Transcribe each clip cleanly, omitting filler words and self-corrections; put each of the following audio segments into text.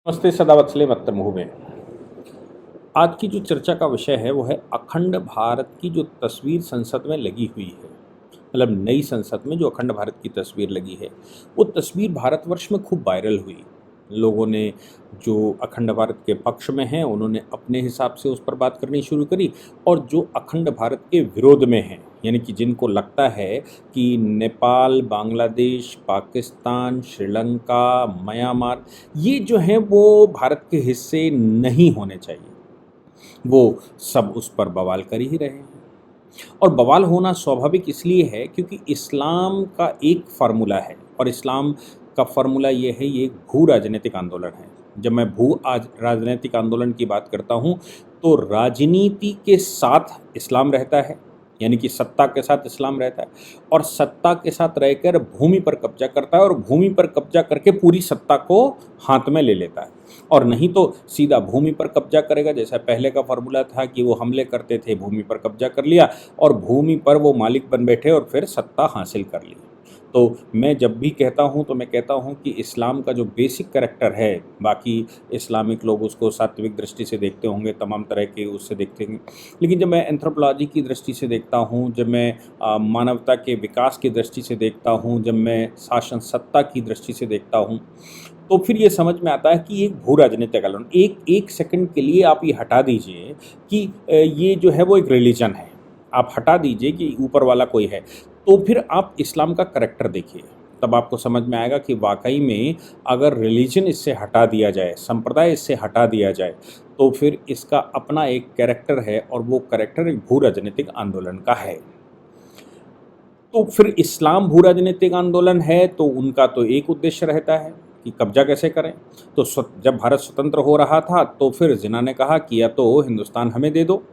नमस्ते सदावत्सले मित्रमहोदय। आज की जो चर्चा का विषय है वो है अखंड भारत की जो तस्वीर संसद में लगी हुई है, मतलब नई संसद में जो अखंड भारत की तस्वीर लगी है, वो तस्वीर भारतवर्ष में खूब वायरल हुई। लोगों ने जो अखंड भारत के पक्ष में हैं उन्होंने अपने हिसाब से उस पर बात करनी शुरू करी, और जो अखंड भारत के विरोध में हैं, यानी कि जिनको लगता है कि नेपाल, बांग्लादेश, पाकिस्तान, श्रीलंका, म्यांमार, ये जो हैं वो भारत के हिस्से नहीं होने चाहिए, वो सब उस पर बवाल कर ही रहे हैं। और बवाल होना स्वाभाविक इसलिए है क्योंकि इस्लाम का एक फार्मूला है, और इस्लाम का फार्मूला ये है, ये एक भू राजनीतिक आंदोलन है। जब मैं भू आज राजनीतिक आंदोलन की बात करता हूँ तो राजनीति के साथ इस्लाम रहता है, यानी कि सत्ता के साथ इस्लाम रहता है, और सत्ता के साथ रहकर भूमि पर कब्जा करता है, और भूमि पर कब्जा करके पूरी सत्ता को हाथ में ले लेता है। और नहीं तो सीधा भूमि पर कब्जा करेगा, जैसा पहले का फार्मूला था कि वो हमले करते थे, भूमि पर कब्जा कर लिया और भूमि पर वो मालिक बन बैठे और फिर सत्ता हासिल कर ली। तो मैं जब भी कहता हूँ तो मैं कहता हूँ कि इस्लाम का जो बेसिक कैरेक्टर है, बाकी इस्लामिक लोग उसको सात्विक दृष्टि से देखते होंगे, तमाम तरह के उससे देखते होंगे, लेकिन जब मैं एंथ्रोपोलॉजी की दृष्टि से देखता हूँ, जब मैं मानवता के विकास की दृष्टि से देखता हूँ, जब मैं शासन सत्ता की दृष्टि से देखता हूँ, तो फिर ये समझ में आता है कि एक भू राजनीतिक आंदोलन, एक सेकंड के लिए आप ये हटा दीजिए कि ये जो है वो एक रिलीजन है, आप हटा दीजिए कि ऊपर वाला कोई है, तो फिर आप इस्लाम का करैक्टर देखिए, तब आपको समझ में आएगा कि वाकई में अगर रिलीजन इससे हटा दिया जाए, संप्रदाय इससे हटा दिया जाए, तो फिर इसका अपना एक कैरेक्टर है, और वो कैरेक्टर एक भू राजनीतिक आंदोलन का है। तो फिर इस्लाम भू राजनीतिक आंदोलन है तो उनका तो एक उद्देश्य रहता है कि कब्जा कैसे करें। तो जब भारत स्वतंत्र हो रहा था तो फिर जिन्ना ने कहा कि या तो हिंदुस्तान हमें दे दो,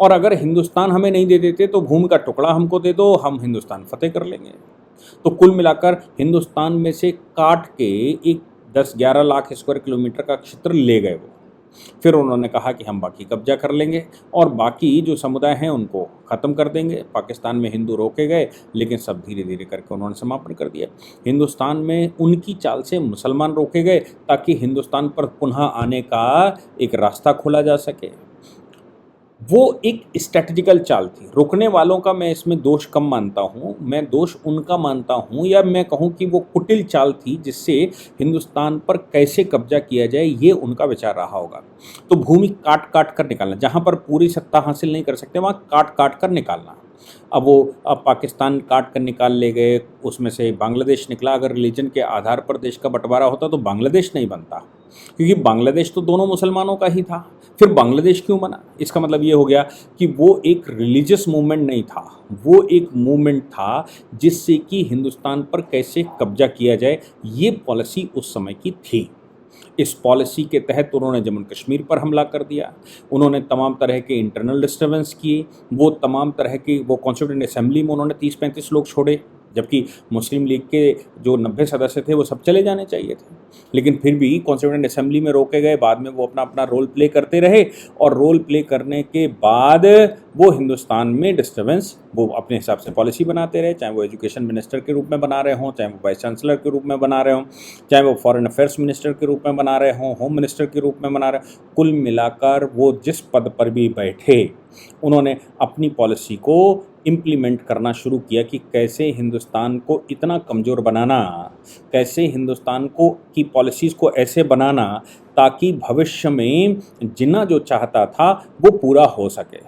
और अगर हिंदुस्तान हमें नहीं दे देते तो भूमि का टुकड़ा हमको दे दो, हम हिंदुस्तान फतेह कर लेंगे। तो कुल मिलाकर हिंदुस्तान में से काट के एक 10-11 लाख स्क्वायर किलोमीटर का क्षेत्र ले गए वो। फिर उन्होंने कहा कि हम बाकी कब्जा कर लेंगे और बाकी जो समुदाय हैं उनको ख़त्म कर देंगे। पाकिस्तान में हिंदू रोके गए, लेकिन सब धीरे धीरे करके उन्होंने समापन कर दिया। हिंदुस्तान में उनकी चाल से मुसलमान रोके गए ताकि हिंदुस्तान पर पुनः आने का एक रास्ता खोला जा सके। वो एक स्ट्रैटेजिकल चाल थी। रुकने वालों का मैं इसमें दोष कम मानता हूँ, मैं दोष उनका मानता हूँ, या मैं कहूँ कि वो कुटिल चाल थी जिससे हिंदुस्तान पर कैसे कब्जा किया जाए ये उनका विचार रहा होगा। तो भूमि काट काट कर निकालना, जहाँ पर पूरी सत्ता हासिल नहीं कर सकते वहाँ काट काट कर निकालना। अब पाकिस्तान काट कर निकाल ले गए, उसमें से बांग्लादेश निकला। अगर रिलीजन के आधार पर देश का बंटवारा होता तो बांग्लादेश नहीं बनता, क्योंकि बांग्लादेश तो दोनों मुसलमानों का ही था। फिर बांग्लादेश क्यों बना? इसका मतलब ये हो गया कि वो एक रिलीजियस मूवमेंट नहीं था, वो एक मूवमेंट था जिससे कि हिंदुस्तान पर कैसे कब्जा किया जाए ये पॉलिसी उस समय की थी। इस पॉलिसी के तहत उन्होंने जम्मू कश्मीर पर हमला कर दिया, उन्होंने तमाम तरह के इंटरनल डिस्टर्बेंस किए, वो तमाम तरह की वो कॉन्स्टिट्यूएंट असेंबली में उन्होंने 30-35 लोग छोड़े, जबकि मुस्लिम लीग के जो 90 सदस्य थे वो सब चले जाने चाहिए थे, लेकिन फिर भी कॉन्स्टिट्यूएंट असेंबली में रोके गए। बाद में वो अपना अपना रोल प्ले करते रहे, और रोल प्ले करने के बाद वो हिंदुस्तान में डिस्टर्बेंस वो अपने हिसाब से पॉलिसी बनाते रहे, चाहे वो एजुकेशन मिनिस्टर के रूप में बना रहे हों, चाहे वो वाइस चांसलर के रूप में बना रहे हों, चाहे वो फॉरेन अफेयर्स मिनिस्टर के रूप में बना रहे हों, होम मिनिस्टर के रूप में बना रहे हों। कुल मिलाकर वो जिस पद पर भी बैठे उन्होंने अपनी पॉलिसी को इम्प्लीमेंट करना शुरू किया कि कैसे हिंदुस्तान को इतना कमज़ोर बनाना, कैसे हिंदुस्तान को की पॉलिसीज़ को ऐसे बनाना ताकि भविष्य में जिन्ना जो चाहता था वो पूरा हो सके।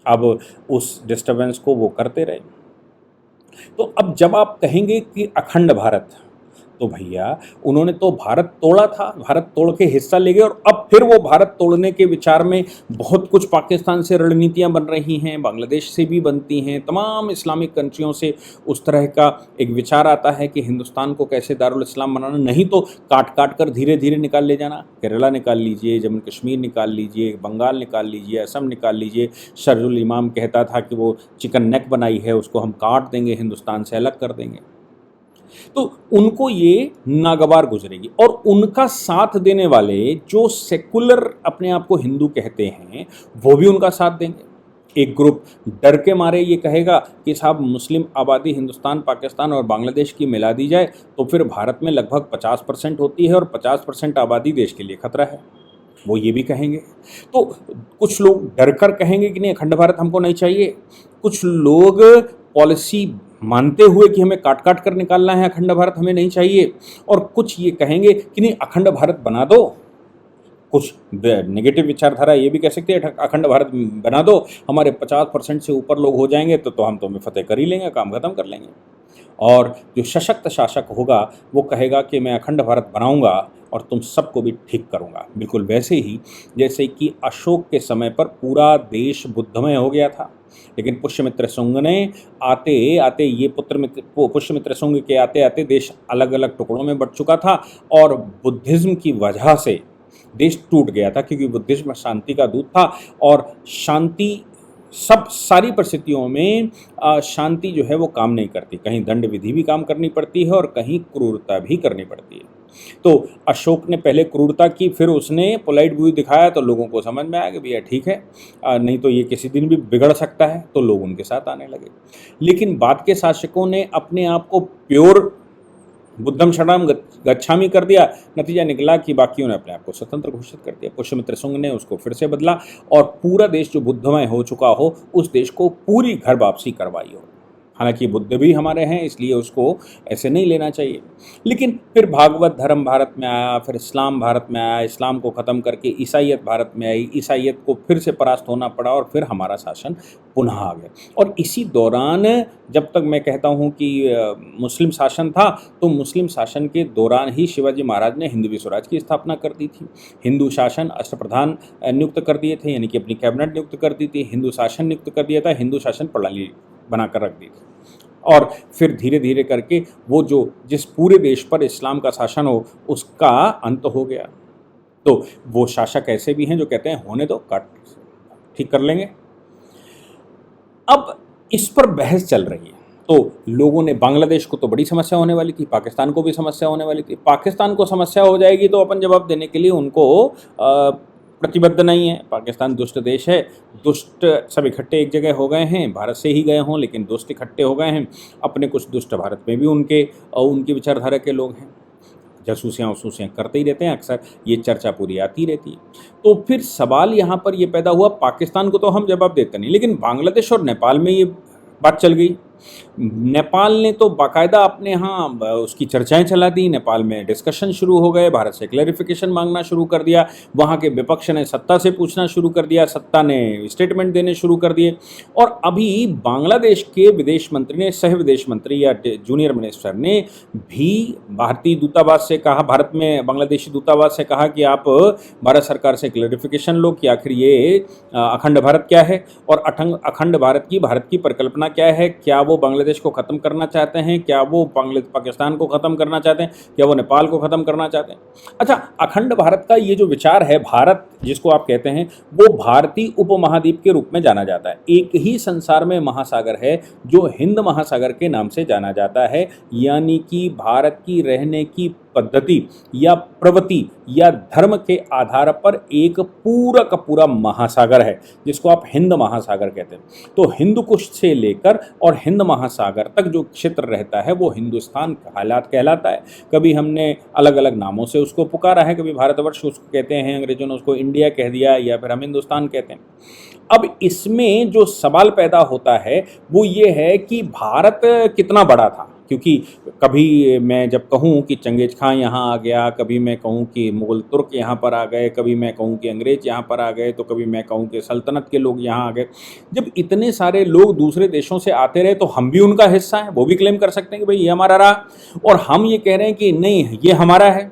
अब उस डिस्टर्बेंस को वो करते रहे। तो अब जब आप कहेंगे कि अखंड भारत, तो भैया उन्होंने तो भारत तोड़ा था, भारत तोड़ के हिस्सा ले गए, और अब फिर वो भारत तोड़ने के विचार में बहुत कुछ पाकिस्तान से रणनीतियां बन रही हैं, बांग्लादेश से भी बनती हैं, तमाम इस्लामिक कंट्रियों से उस तरह का एक विचार आता है कि हिंदुस्तान को कैसे दारुल इस्लाम बनाना, नहीं तो काट काट कर धीरे धीरे निकाल ले जाना। केरला निकाल लीजिए, जम्मू कश्मीर निकाल लीजिए, बंगाल निकाल लीजिए, असम निकाल लीजिए। शरजुल इमाम कहता था कि वो चिकन नेक बनाई है उसको हम काट देंगे, हिंदुस्तान से अलग कर देंगे। तो उनको ये नागवार गुजरेगी, और उनका साथ देने वाले जो सेकुलर अपने आप को हिंदू कहते हैं वो भी उनका साथ देंगे। एक ग्रुप डर के मारे ये कहेगा कि साहब मुस्लिम आबादी हिंदुस्तान, पाकिस्तान और बांग्लादेश की मिला दी जाए तो फिर भारत में लगभग 50% होती है और 50% आबादी देश के लिए खतरा है, वो ये भी कहेंगे। तो कुछ लोग डर कर कहेंगे कि नहीं अखंड भारत हमको नहीं चाहिए, कुछ लोग पॉलिसी मानते हुए कि हमें काट काट कर निकालना है, अखंड भारत हमें नहीं चाहिए, और कुछ ये कहेंगे कि नहीं अखंड भारत बना दो। कुछ नेगेटिव विचारधारा ये भी कह सकते हैं अखंड भारत बना दो, हमारे 50% से ऊपर लोग हो जाएंगे तो हम तुम्हें फतेह कर ही लेंगे, काम खत्म कर लेंगे। और जो सशक्त शासक होगा वो कहेगा कि मैं अखंड भारत बनाऊंगा और तुम सबको भी ठीक करूंगा। बिल्कुल वैसे ही जैसे कि अशोक के समय पर पूरा देश बुद्धमय हो गया था, लेकिन पुष्यमित्र शुंग ने आते आते ये पुष्यमित्र शुंग के आते आते देश अलग अलग टुकड़ों में बंट चुका था और बुद्धिज्म की वजह से देश टूट गया था, क्योंकि बुद्धिज्म शांति का दूत था और शांति सारी परिस्थितियों में शांति जो है वो काम नहीं करती, कहीं दंड विधि भी काम करनी पड़ती है और कहीं क्रूरता भी करनी पड़ती है। तो अशोक ने पहले क्रूरता की, फिर उसने पोलाइट व्यू दिखाया तो लोगों को समझ में आया कि भैया ठीक है, नहीं तो ये किसी दिन भी बिगड़ सकता है, तो लोग उनके साथ आने लगे। लेकिन बाद के शासकों ने अपने आप को प्योर बुद्धम शरणम गच्छामि कर दिया, नतीजा निकला कि बाकियों ने अपने आप को स्वतंत्र घोषित कर दिया। पुष्यमित्र शुंग ने उसको फिर से बदला और पूरा देश जो बुद्धमय हो चुका हो उस देश को पूरी घर वापसी करवाई हो। हालांकि बुद्ध भी हमारे हैं इसलिए उसको ऐसे नहीं लेना चाहिए। लेकिन फिर भागवत धर्म भारत में आया, फिर इस्लाम भारत में आया, इस्लाम को ख़त्म करके ईसाइयत भारत में आई, ईसाइयत को फिर से परास्त होना पड़ा और फिर हमारा शासन पुनः आ गया। और इसी दौरान जब तक मैं कहता हूँ कि मुस्लिम शासन था, तो मुस्लिम शासन के दौरान ही शिवाजी महाराज ने हिंदवी स्वराज की स्थापना कर दी थी। हिंदू शासन अष्टप्रधान नियुक्त कर दिए थे, यानी कि अपनी कैबिनेट नियुक्त कर दी थी, हिंदू शासन नियुक्त कर दिया था, हिंदू शासन प्रणाली बनाकर रख दी थी। और फिर धीरे धीरे करके वो जिस पूरे देश पर इस्लाम का शासन हो उसका अंत हो गया। तो वो शासक ऐसे भी हैं जो कहते हैं होने दो, काट ठीक कर लेंगे। अब इस पर बहस चल रही है, तो लोगों ने बांग्लादेश को तो बड़ी समस्या होने वाली थी, पाकिस्तान को भी समस्या होने वाली थी। पाकिस्तान को समस्या हो जाएगी तो अपन जवाब देने के लिए उनको प्रतिबद्ध नहीं है। पाकिस्तान दुष्ट देश है, दुष्ट सब इकट्ठे एक जगह हो गए हैं, भारत से ही गए हों लेकिन दुष्ट इकट्ठे हो गए हैं। अपने कुछ दुष्ट भारत में भी उनकी विचारधारा के लोग हैं, जासूसियाँ करते ही रहते हैं, अक्सर ये चर्चा पूरी आती रहती है। तो फिर सवाल यहाँ पर ये पैदा हुआ, पाकिस्तान को तो हम जवाब देते नहीं, लेकिन बांग्लादेश और नेपाल में ये बात चल गई। नेपाल ने तो बाकायदा अपने यहाँ उसकी चर्चाएं चला दी, नेपाल में डिस्कशन शुरू हो गए, भारत से क्लैरिफिकेशन मांगना शुरू कर दिया, वहाँ के विपक्ष ने सत्ता से पूछना शुरू कर दिया, सत्ता ने स्टेटमेंट देने शुरू कर दिए। और अभी बांग्लादेश के विदेश मंत्री ने, सह विदेश मंत्री या जूनियर मिनिस्टर ने भी भारतीय दूतावास से कहा, भारत में बांग्लादेशी दूतावास से कहा कि आप भारत सरकार से क्लैरिफिकेशन लो कि आखिर ये अखंड भारत क्या है और अखंड भारत की परिकल्पना क्या है, क्या वो बांग्लादेश को ख़त्म करना चाहते हैं, क्या वो पाकिस्तान को ख़त्म करना चाहते हैं, क्या वो नेपाल को ख़त्म करना चाहते हैं। अच्छा, अखंड भारत का ये जो विचार है, भारत जिसको आप कहते हैं, वो भारतीय उपमहाद्वीप के रूप में जाना जाता है। एक ही संसार में महासागर है जो हिंद महासागर के नाम से जाना जाता है, यानी कि भारत की रहने की पद्धति या प्रवृत्ति या धर्म के आधार पर एक पूरा का पूरा महासागर है जिसको आप हिंद महासागर कहते हैं। तो हिंदू कुश से लेकर और हिंद महासागर तक जो क्षेत्र रहता है वो हिंदुस्तान कहलाता है। कभी हमने अलग अलग नामों से उसको पुकारा है, कभी भारतवर्ष उसको कहते हैं, अंग्रेजों ने उसको इंडिया कह दिया, या फिर हम हिंदुस्तान कहते हैं। अब इसमें जो सवाल पैदा होता है वो ये है कि भारत कितना बड़ा था, क्योंकि कभी मैं जब कहूँ कि चंगेज खां यहाँ आ गया, कभी मैं कहूँ कि मुग़ल तुर्क यहाँ पर आ गए, कभी मैं कहूँ कि अंग्रेज़ यहाँ पर आ गए, तो कभी मैं कहूँ कि सल्तनत के लोग यहाँ आ गए। जब इतने सारे लोग दूसरे देशों से आते रहे तो हम भी उनका हिस्सा हैं, वो भी क्लेम कर सकते हैं कि भाई ये हमारा रहा, और हम ये कह रहे हैं कि नहीं ये हमारा है।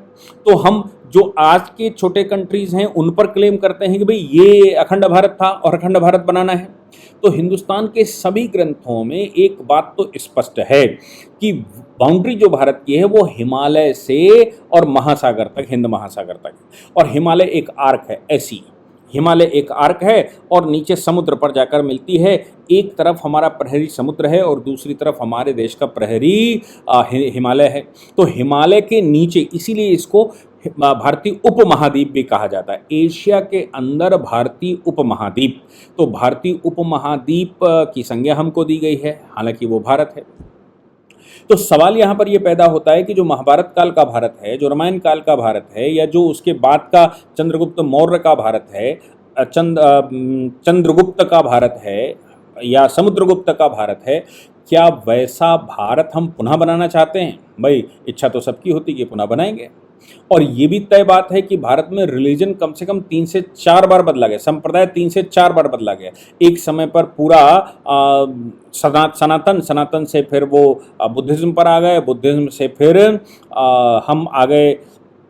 तो हम जो आज के छोटे कंट्रीज़ हैं उन पर क्लेम करते हैं कि भाई ये अखंड भारत था और अखंड भारत बनाना है। तो हिंदुस्तान के सभी ग्रंथों में एक बात तो स्पष्ट है कि बाउंड्री जो भारत की है वो हिमालय से और महासागर तक, हिंद महासागर तक, और हिमालय एक आर्क है, ऐसी हिमालय एक आर्क है और नीचे समुद्र पर जाकर मिलती है। एक तरफ हमारा प्रहरी समुद्र है और दूसरी तरफ हमारे देश का प्रहरी हिमालय है। तो हिमालय के नीचे, इसीलिए इसको भारतीय उपमहाद्वीप भी कहा जाता है। एशिया के अंदर भारतीय उपमहाद्वीप, तो भारतीय उपमहाद्वीप की संज्ञा हमको दी गई है, हालांकि वो भारत है। तो सवाल यहाँ पर ये पैदा होता है कि जो महाभारत काल का भारत है, जो रामायण काल का भारत है, या जो उसके बाद का चंद्रगुप्त मौर्य का भारत है, चंद्रगुप्त का भारत है, या समुद्रगुप्त का भारत है, क्या वैसा भारत हम पुनः बनाना चाहते हैं? भाई इच्छा तो सबकी होती कि पुनः बनाएंगे। और ये भी तय बात है कि भारत में रिलीजन कम से कम 3 से 4 बार बदला गया, संप्रदाय 3 से 4 बार बदला गया। एक समय पर पूरा सनातन से फिर वो बुद्धिज्म पर आ गए, बुद्धिज्म से फिर हम आ गए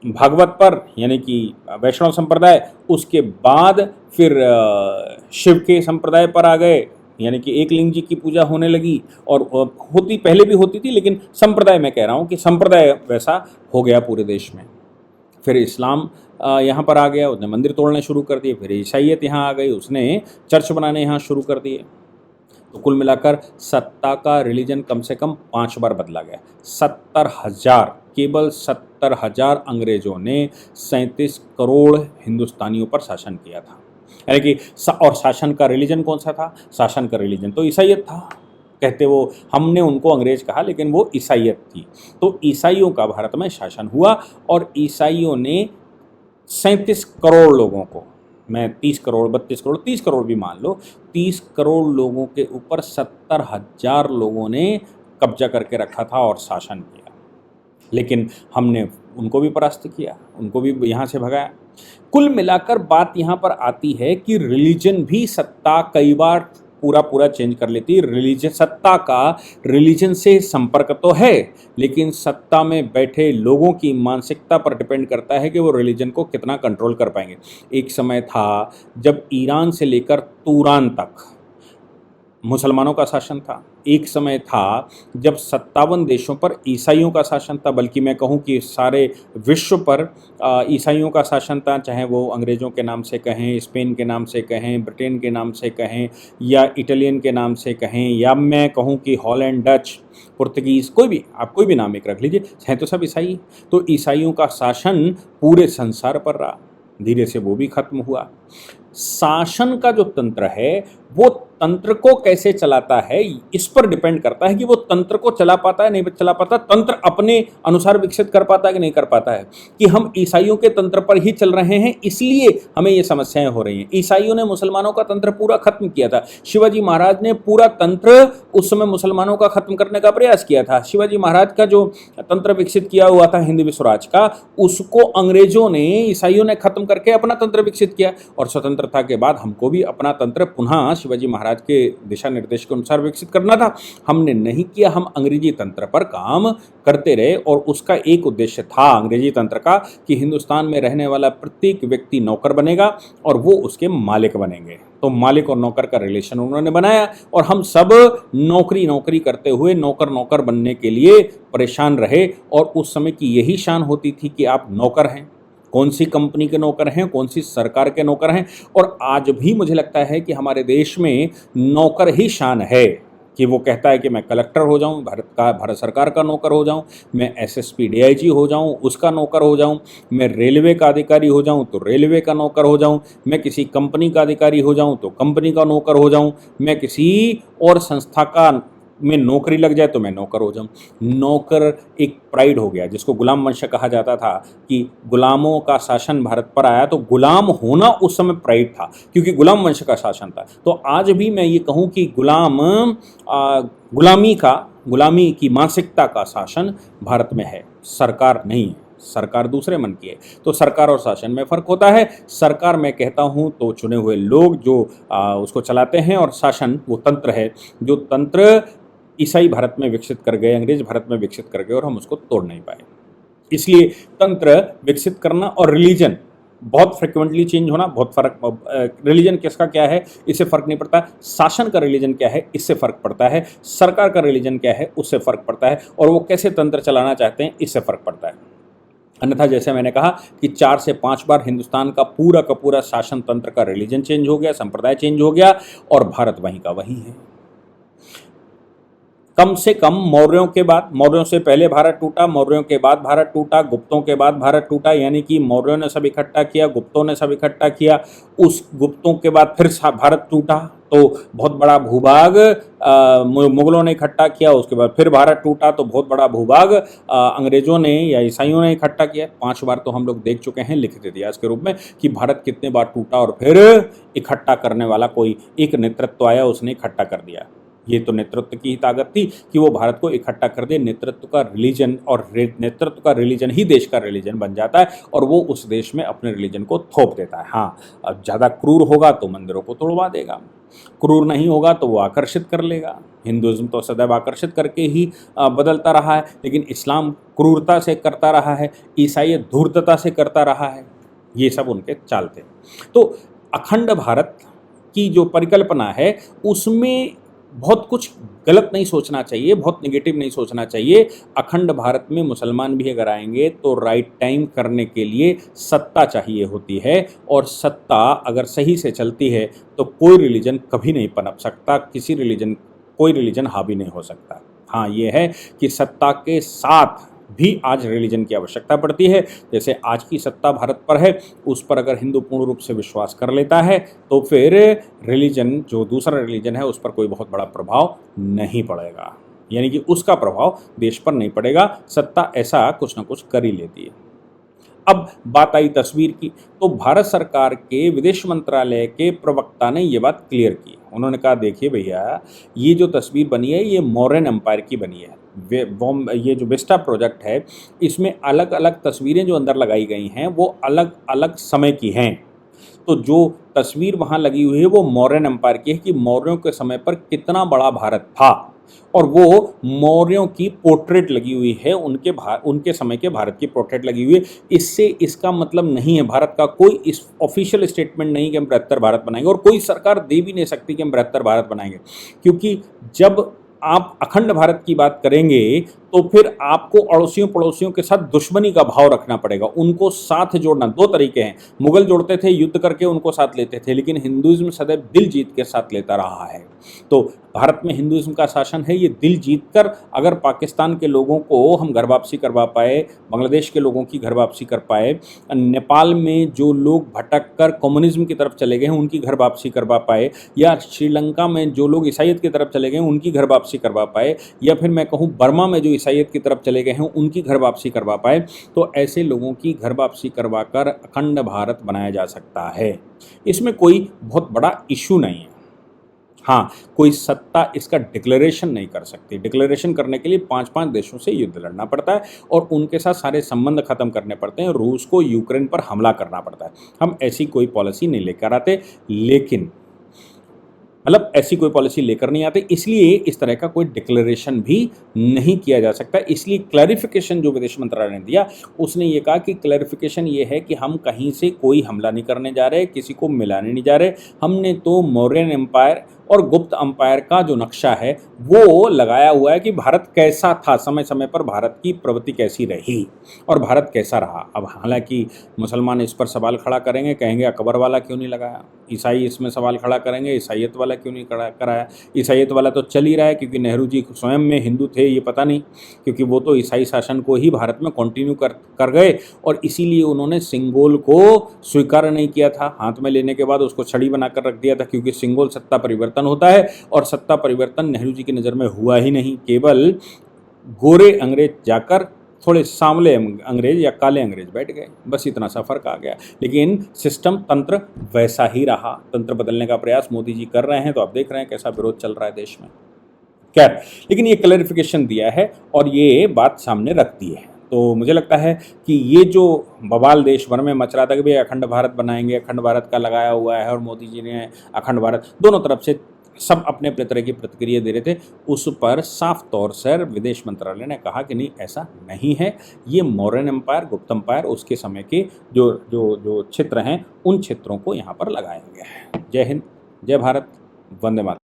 भागवत पर, यानी कि वैष्णव संप्रदाय। उसके बाद फिर शिव के संप्रदाय पर आ गए, यानी कि एक लिंग जी की पूजा होने लगी। और होती पहले भी होती थी, लेकिन संप्रदाय मैं कह रहा हूँ कि संप्रदाय वैसा हो गया पूरे देश में। फिर इस्लाम यहाँ पर आ गया, उसने मंदिर तोड़ने शुरू कर दिए। फिर ईसाइयत यहाँ आ गई, उसने चर्च बनाने यहाँ शुरू कर दिए। तो कुल मिलाकर सत्ता का रिलीजन कम से कम 5 बार बदला गया। 70,000, केवल 70,000 अंग्रेजों ने 37 करोड़ हिंदुस्तानियों पर शासन किया था। यानी कि और शासन का रिलीजन कौन सा था? शासन का रिलीजन तो ईसाइयत था। कहते वो हमने उनको अंग्रेज कहा, लेकिन वो ईसाइयत थी। तो ईसाइयों का भारत में शासन हुआ और ईसाइयों ने 37 करोड़ लोगों को, मैं 30 करोड़ 32 करोड़ 30 करोड़ भी मान लो, 30 करोड़ लोगों के ऊपर 70,000 लोगों ने कब्जा करके रखा था और शासन किया। लेकिन हमने उनको भी परास्त किया, उनको भी यहाँ से भगाया। कुल मिलाकर बात यहाँ पर आती है कि रिलीजन भी सत्ता कई बार पूरा चेंज कर लेती है। रिलीजन, सत्ता का रिलीजन से संपर्क तो है, लेकिन सत्ता में बैठे लोगों की मानसिकता पर डिपेंड करता है कि वो रिलीजन को कितना कंट्रोल कर पाएंगे। एक समय था जब ईरान से लेकर तुरान तक मुसलमानों का शासन था। एक समय था जब 57 देशों पर ईसाइयों का शासन था, बल्कि मैं कहूँ कि सारे विश्व पर ईसाइयों का शासन था, चाहे वो अंग्रेज़ों के नाम से कहें, स्पेन के नाम से कहें, ब्रिटेन के नाम से कहें, या इटालियन के नाम से कहें, या मैं कहूँ कि हॉलैंड, डच, पुर्तगीज़, कोई भी, आप कोई भी नाम एक रख लीजिए, हैं तो सब ईसाई। तो ईसाइयों का शासन पूरे संसार पर रहा। धीरे से वो भी खत्म हुआ। शासन का जो तंत्र है, वो तंत्र को कैसे चलाता है इस पर डिपेंड करता है कि वो तंत्र को चला पाता है नहीं चला पाता, तंत्र अपने अनुसार विकसित कर पाता है कि नहीं कर पाता है। कि हम ईसाइयों के तंत्र पर ही चल रहे हैं, इसलिए हमें ये समस्याएं हो रही हैं। ईसाइयों ने मुसलमानों का तंत्र पूरा खत्म किया था। शिवाजी महाराज ने पूरा तंत्र उस समय मुसलमानों का खत्म करने का प्रयास किया था। शिवाजी महाराज का जो तंत्र विकसित किया हुआ था हिंद विश्वराज का, उसको अंग्रेजों ने, ईसाइयों ने खत्म करके अपना तंत्र विकसित किया। और स्वतंत्रता के बाद हमको भी अपना तंत्र पुनः शिवाजी महाराज के दिशा निर्देश के अनुसार विकसित करना था। हमने नहीं किया, हम अंग्रेजी तंत्र पर काम करते रहे। और उसका एक उद्देश्य था अंग्रेजी तंत्र का कि हिंदुस्तान में रहने वाला प्रत्येक व्यक्ति नौकर बनेगा और वो उसके मालिक बनेंगे। तो मालिक और नौकर का रिलेशन उन्होंने बनाया और हम सब नौकरी करते हुए नौकर बनने के लिए परेशान रहे। और उस समय की यही शान होती थी कि आप नौकर हैं, कौन सी कंपनी के नौकर हैं, कौन सी सरकार के नौकर हैं। और आज भी मुझे लगता है कि हमारे देश में नौकर ही शान है कि वो कहता है कि मैं कलेक्टर हो जाऊं, भारत सरकार का नौकर हो जाऊं, मैं एसएसपी डीआईजी हो जाऊं, उसका नौकर हो जाऊं, मैं रेलवे का अधिकारी हो जाऊं तो रेलवे का नौकर हो जाऊं, मैं किसी कंपनी का अधिकारी हो जाऊं तो कंपनी का नौकर हो जाऊं, मैं किसी और संस्था का में नौकरी लग जाए तो मैं नौकर हो जाऊं। नौकर एक प्राइड हो गया, जिसको गुलाम वंश कहा जाता था कि गुलामों का शासन भारत पर आया तो गुलाम होना उस समय प्राइड था, क्योंकि गुलाम वंश का शासन था। तो आज भी मैं ये कहूँ कि गुलामी की मानसिकता का शासन भारत में है, सरकार नहीं है। सरकार दूसरे मन की है। तो सरकार और शासन में फ़र्क होता है। सरकार मैं कहता हूँ तो चुने हुए लोग जो उसको चलाते हैं, और शासन वो तंत्र है जो तंत्र ईसाई भारत में विकसित कर गए, अंग्रेज भारत में विकसित कर गए और हम उसको तोड़ नहीं पाए। इसलिए तंत्र विकसित करना और रिलीजन बहुत फ्रिक्वेंटली चेंज होना बहुत फ़र्क। रिलीजन किसका क्या है इससे फ़र्क नहीं पड़ता, शासन का रिलीजन क्या है इससे फ़र्क पड़ता है, सरकार का रिलीजन क्या है उससे फ़र्क पड़ता है, और वो कैसे तंत्र चलाना चाहते हैं इससे फ़र्क पड़ता है। अन्यथा जैसे मैंने कहा कि 4 से 5 बार हिंदुस्तान का पूरा शासन तंत्र का रिलीजन चेंज हो गया, संप्रदाय चेंज हो गया, और भारत वहीं का वहीं है। कम से कम मौर्यों के बाद, मौर्यों से पहले भारत टूटा, मौर्यों के बाद भारत टूटा, गुप्तों के बाद भारत टूटा, यानी कि मौर्यों ने सब इकट्ठा किया, गुप्तों ने सब इकट्ठा किया, उस गुप्तों के बाद फिर भारत टूटा, तो बहुत बड़ा भूभाग मुगलों ने इकट्ठा किया, उसके बाद फिर भारत टूटा तो बहुत बड़ा भूभाग अंग्रेजों ने या ईसाइयों ने इकट्ठा किया। 5 बार तो हम लोग देख चुके हैं लिखित इतिहास के रूप में कि भारत कितने बार टूटा और फिर इकट्ठा करने वाला कोई एक नेतृत्व आया, उसने इकट्ठा कर दिया। ये तो नेतृत्व की ही ताकत थी कि वो भारत को इकट्ठा कर दे। नेतृत्व का रिलीजन, और नेतृत्व का रिलीजन ही देश का रिलीजन बन जाता है और वो उस देश में अपने रिलीजन को थोप देता है। हाँ, अब ज़्यादा क्रूर होगा तो मंदिरों को तोड़वा देगा, क्रूर नहीं होगा तो वो आकर्षित कर लेगा। हिंदुज़्म तो सदैव आकर्षित करके ही बदलता रहा है, लेकिन इस्लाम क्रूरता से करता रहा है, ईसाईयत धूर्तता से करता रहा है। ये सब उनके चाल थे। तो अखंड भारत की जो परिकल्पना है उसमें बहुत कुछ गलत नहीं सोचना चाहिए, बहुत नेगेटिव नहीं सोचना चाहिए। अखंड भारत में मुसलमान भी अगर आएंगे तो राइट टाइम करने के लिए सत्ता चाहिए होती है, और सत्ता अगर सही से चलती है तो कोई रिलीजन कभी नहीं पनप सकता, कोई रिलीजन हावी नहीं हो सकता। हाँ, ये है कि सत्ता के साथ भी आज रिलीजन की आवश्यकता पड़ती है। जैसे आज की सत्ता भारत पर है, उस पर अगर हिंदू पूर्ण रूप से विश्वास कर लेता है तो फिर रिलीजन, जो दूसरा रिलीजन है, उस पर कोई बहुत बड़ा प्रभाव नहीं पड़ेगा, यानी कि उसका प्रभाव देश पर नहीं पड़ेगा। सत्ता ऐसा कुछ ना कुछ कर ही लेती है। अब बात आई तस्वीर की, तो भारत सरकार के विदेश मंत्रालय के प्रवक्ता ने ये बात क्लियर की। उन्होंने कहा, देखिए भैया, ये जो तस्वीर बनी है ये मौर्यन एम्पायर की बनी है। ये जो विस्टा प्रोजेक्ट है, इसमें अलग अलग तस्वीरें जो अंदर लगाई गई हैं वो अलग अलग समय की हैं। तो जो तस्वीर वहाँ लगी हुई है वो मौर्यन एम्पायर की है कि मौर्यों के समय पर कितना बड़ा भारत था, और वो मौर्यों की पोर्ट्रेट लगी हुई है, उनके समय के भारत की पोर्ट्रेट लगी हुई है। इससे इसका मतलब नहीं है, भारत का कोई इस ऑफिशियल स्टेटमेंट नहीं कि हम 72 भारत बनाएंगे, और कोई सरकार दे भी नहीं सकती कि हम 72 भारत बनाएंगे, क्योंकि जब आप अखंड भारत की बात करेंगे तो फिर आपको अड़ोसियों पड़ोसियों के साथ दुश्मनी का भाव रखना पड़ेगा, उनको साथ जोड़ना। 2 तरीके हैं, मुगल जोड़ते थे, युद्ध करके उनको साथ लेते थे, लेकिन हिंदुइज्म सदैव दिल जीत के साथ लेता रहा है। तो भारत में हिंदुइज्म का शासन है, ये दिल जीत कर अगर पाकिस्तान के लोगों को हम घर वापसी करवा पाए, बांग्लादेश के लोगों की घर वापसी कर पाए, नेपाल में जो लोग भटक कर कम्युनिज्म की तरफ चले गए हैं उनकी घर वापसी करवा पाए, या श्रीलंका में जो लोग ईसाईयत की तरफ चले गए हैं उनकी घर वापसी करवा पाए, या फिर मैं कहूँ बर्मा में जो ईसाईयत की तरफ चले गए हैं उनकी घर वापसी करवा पाए, तो ऐसे लोगों की घर वापसी करवा कर अखंड भारत बनाया जा सकता है। इसमें कोई बहुत बड़ा इशू नहीं है। हाँ, कोई सत्ता इसका डिक्लेरेशन नहीं कर सकती। डिक्लेरेशन करने के लिए 5-5 देशों से युद्ध लड़ना पड़ता है और उनके साथ सारे संबंध खत्म करने पड़ते हैं। रूस को यूक्रेन पर हमला करना पड़ता है। हम ऐसी कोई पॉलिसी नहीं लेकर आते, लेकिन मतलब ऐसी कोई पॉलिसी लेकर नहीं आते, इसलिए इस तरह का कोई डिक्लेरेशन भी नहीं किया जा सकता। इसलिए क्लैरिफिकेशन जो विदेश मंत्रालय ने दिया, उसने ये कहा कि क्लैरिफिकेशन ये है कि हम कहीं से कोई हमला नहीं करने जा रहे, किसी को मिलाने नहीं जा रहे। हमने तो मौर्यन एम्पायर और गुप्त एम्पायर का जो नक्शा है वो लगाया हुआ है कि भारत कैसा था, समय समय पर भारत की प्रवृत्ति कैसी रही और भारत कैसा रहा। अब हालांकि मुसलमान इस पर सवाल खड़ा करेंगे, कहेंगे अकबर वाला क्यों नहीं लगाया, ईसाई इसमें सवाल खड़ा करेंगे ईसाईयत वाला क्यों नहीं कराया। ईसाईयत वाला तो चल ही रहा है, क्योंकि नेहरू जी स्वयं में हिंदू थे ये पता नहीं, क्योंकि वो तो ईसाई शासन को ही भारत में कंटिन्यू कर गए, और इसीलिए उन्होंने सिंगोल को स्वीकार नहीं किया था। हाथ में लेने के बाद उसको छड़ी बनाकर रख दिया था, क्योंकि सिंगोल सत्ता परिवर्तन होता है, और सत्ता परिवर्तन नेहरू जी की नज़र में हुआ ही नहीं। केवल गोरे अंग्रेज जाकर थोड़े सांवले अंग्रेज या काले अंग्रेज बैठ गए, बस इतना सा फर्क आ गया। लेकिन सिस्टम, तंत्र वैसा ही रहा। तंत्र बदलने का प्रयास मोदी जी कर रहे हैं, तो आप देख रहे हैं कैसा विरोध चल रहा है देश में। खैर, लेकिन ये क्लैरिफिकेशन दिया है और ये बात सामने रख दी है, तो मुझे लगता है कि ये जो बवाल देश भर में मच रहा था कि भाई अखंड भारत बनाएंगे, अखंड भारत का लगाया हुआ है, और मोदी जी ने अखंड भारत, दोनों तरफ से सब अपने अपने तरह की प्रतिक्रिया दे रहे थे, उस पर साफ तौर से विदेश मंत्रालय ने कहा कि नहीं, ऐसा नहीं है। ये मौर्यन एम्पायर, गुप्त एम्पायर, उसके समय के जो जो जो क्षेत्र हैं उन क्षेत्रों को यहाँ पर लगाया गया है। जय हिंद, जय भारत, वंदे मातरम।